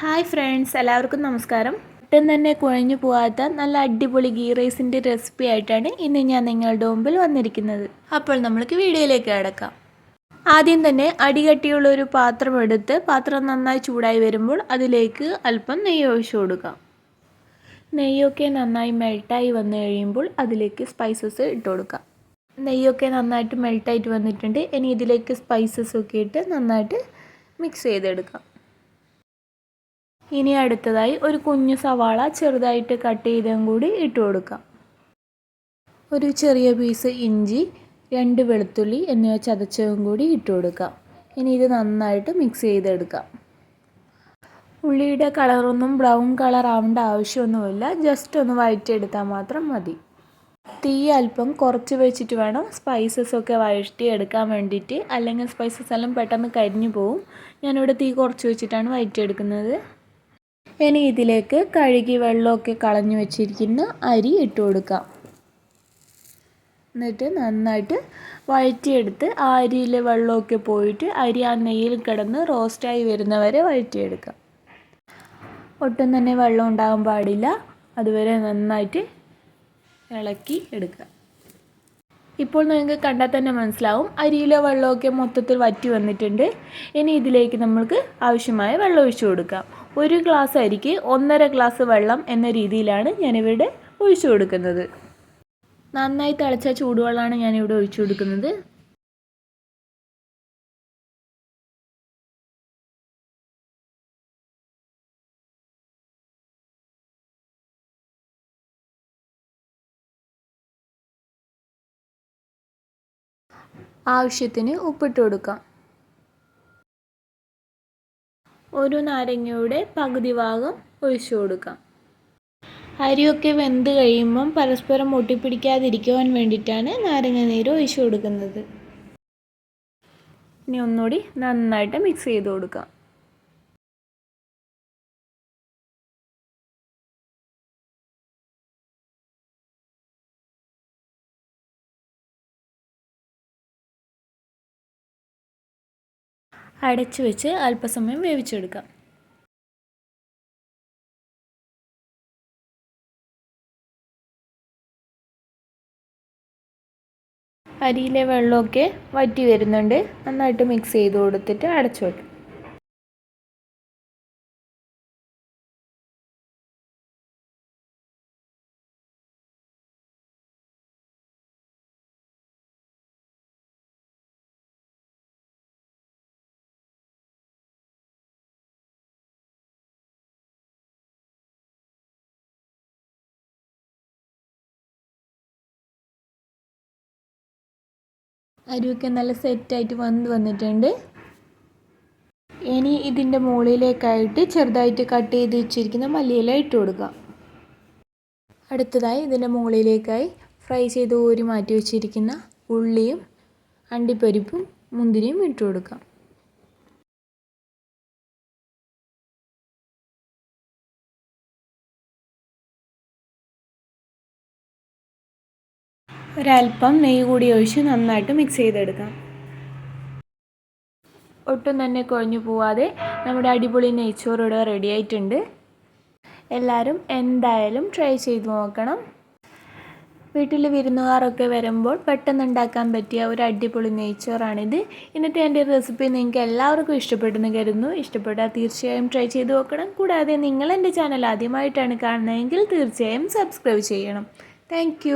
Hi friends, എല്ലാവർക്കും നമസ്കാരം. ഒട്ടും തന്നെ കുഴഞ്ഞു പോകാത്ത നല്ല അടിപൊളി ഗീ റൈസിൻ്റെ റെസിപ്പി ആയിട്ടാണ് ഇന്ന് ഞാൻ നിങ്ങളുടെ മുമ്പിൽ വന്നിരിക്കുന്നത്. അപ്പോൾ നമ്മൾക്ക് വീഡിയോയിലേക്ക് കിടക്കാം. ആദ്യം തന്നെ അടികട്ടിയുള്ള ഒരു പാത്രം എടുത്ത് പാത്രം നന്നായി ചൂടായി വരുമ്പോൾ അതിലേക്ക് അല്പം നെയ്യ് ഒഴിച്ചു കൊടുക്കാം. നെയ്യൊക്കെ നന്നായി മെൽട്ടായി വന്നു കഴിയുമ്പോൾ അതിലേക്ക് സ്പൈസസ് ഇട്ട് കൊടുക്കാം. നെയ്യൊക്കെ നന്നായിട്ട് മെൽട്ടായിട്ട് വന്നിട്ടുണ്ട്. ഇനി ഇതിലേക്ക് സ്പൈസസ് ഒക്കെ ഇട്ട് നന്നായിട്ട് മിക്സ് ചെയ്തെടുക്കാം. ഇനി അടുത്തതായി ഒരു കുഞ്ഞു സവാള ചെറുതായിട്ട് കട്ട് ചെയ്തും കൂടി ഇട്ട് കൊടുക്കാം. ഒരു ചെറിയ പീസ് ഇഞ്ചി, 2 വെളുത്തുള്ളി എന്നിവ ചതച്ചതും കൂടി ഇട്ട് കൊടുക്കാം. ഇനി ഇത് നന്നായിട്ട് മിക്സ് ചെയ്തെടുക്കാം. ഉള്ളിയുടെ കളറൊന്നും ബ്രൗൺ കളർ ആവേണ്ട ആവശ്യമൊന്നുമില്ല, ജസ്റ്റ് ഒന്ന് വഴറ്റിയെടുത്താൽ മാത്രം മതി. തീ അല്പം കുറച്ച് വെച്ചിട്ട് വേണം സ്പൈസസ് ഒക്കെ വഴറ്റിയെടുക്കാൻ വേണ്ടിയിട്ട്, അല്ലെങ്കിൽ സ്പൈസസ് എല്ലാം പെട്ടെന്ന് കരിഞ്ഞു പോവും. ഞാനിവിടെ തീ കുറച്ച് വെച്ചിട്ടാണ് വഴറ്റിയെടുക്കുന്നത്. ഇനി ഇതിലേക്ക് കഴുകി വെള്ളമൊക്കെ കളഞ്ഞു വെച്ചിരിക്കുന്ന അരി ഇട്ട് കൊടുക്കാം. എന്നിട്ട് നന്നായിട്ട് വഴറ്റിയെടുത്ത് ആ അരിയിലെ വെള്ളമൊക്കെ പോയിട്ട് അരി ആ നെയ്യിൽ കിടന്ന് റോസ്റ്റായി വരുന്നവരെ വഴറ്റിയെടുക്കാം. ഒട്ടും തന്നെ വെള്ളം ഉണ്ടാകാൻ പാടില്ല, അതുവരെ നന്നായിട്ട് ഇളക്കി എടുക്കുക. ഇപ്പോൾ നിങ്ങൾക്ക് കണ്ടാൽ തന്നെ മനസ്സിലാവും അരിയിലെ വെള്ളമൊക്കെ മൊത്തത്തിൽ വറ്റി വന്നിട്ടുണ്ട്. ഇനി ഇതിലേക്ക് നമുക്ക് ആവശ്യമായ വെള്ളം ഒഴിച്ചു കൊടുക്കാം. 1 ഗ്ലാസ് അരിക്ക് 1.5 ഗ്ലാസ് വെള്ളം എന്ന രീതിയിലാണ് ഞാനിവിടെ ഒഴിച്ചു കൊടുക്കുന്നത്. നന്നായി തിളച്ച ചൂടുവെള്ളമാണ് ഞാനിവിടെ ഒഴിച്ചു കൊടുക്കുന്നത്. ആവശ്യത്തിന് ഉപ്പിട്ട് കൊടുക്കാം. ഒരു നാരങ്ങയുടെ പകുതി ഭാഗം ഒഴിച്ചു കൊടുക്കാം. അരിയൊക്കെ വെന്ത് കഴിയുമ്പം പരസ്പരം ഒട്ടിപ്പിടിക്കാതിരിക്കുവാൻ വേണ്ടിയിട്ടാണ് നാരങ്ങ നീര് ഒഴിച്ചു കൊടുക്കുന്നത്. ഇനി ഒന്നുകൂടി നന്നായിട്ട് മിക്സ് ചെയ്ത് കൊടുക്കാം. അടച്ചു വെച്ച് അല്പസമയം വേവിച്ചെടുക്കാം. അരിയിലെ വെള്ളമൊക്കെ വറ്റി വരുന്നുണ്ട്. നന്നായിട്ട് മിക്സ് ചെയ്ത് കൊടുത്തിട്ട് അടച്ചു വയ്ക്കും. അരിയൊക്കെ നല്ല സെറ്റായിട്ട് വന്നിട്ടുണ്ട്. ഇനി ഇതിൻ്റെ മുകളിലേക്കായിട്ട് ചെറുതായിട്ട് കട്ട് ചെയ്ത് വെച്ചിരിക്കുന്ന മല്ലിയില ഇട്ട് കൊടുക്കുക. അടുത്തതായി ഇതിൻ്റെ മുകളിലേക്കായി ഫ്രൈ ചെയ്ത് കോരി മാറ്റി വെച്ചിരിക്കുന്ന ഉള്ളിയും അണ്ടിപ്പരിപ്പും മുന്തിരിയും ഇട്ട് കൊടുക്കാം. ഒരല്പം നെയ്യ് കൂടി ഒഴിച്ച് നന്നായിട്ട് മിക്സ് ചെയ്തെടുക്കാം. ഒട്ടും തന്നെ കുഴഞ്ഞു പോവാതെ നമ്മുടെ അടിപൊളി നെയ്ച്ചോറ് ഇവിടെ റെഡി ആയിട്ടുണ്ട്. എല്ലാവരും എന്തായാലും ട്രൈ ചെയ്ത് നോക്കണം. വീട്ടിൽ വിരുന്നുകാരൊക്കെ വരുമ്പോൾ പെട്ടെന്ന് ഉണ്ടാക്കാൻ പറ്റിയ ഒരു അടിപൊളി നെയ്ച്ചോറാണിത്. ഇന്നത്തെ എൻ്റെ റെസിപ്പി നിങ്ങൾക്ക് എല്ലാവർക്കും ഇഷ്ടപ്പെട്ടെന്ന് കരുതുന്നു. ഇഷ്ടപ്പെട്ടാൽ തീർച്ചയായും ട്രൈ ചെയ്ത് നോക്കണം. കൂടാതെ നിങ്ങൾ എൻ്റെ ചാനൽ ആദ്യമായിട്ടാണ് കാണുന്നതെങ്കിൽ തീർച്ചയായും സബ്സ്ക്രൈബ് ചെയ്യണം. താങ്ക്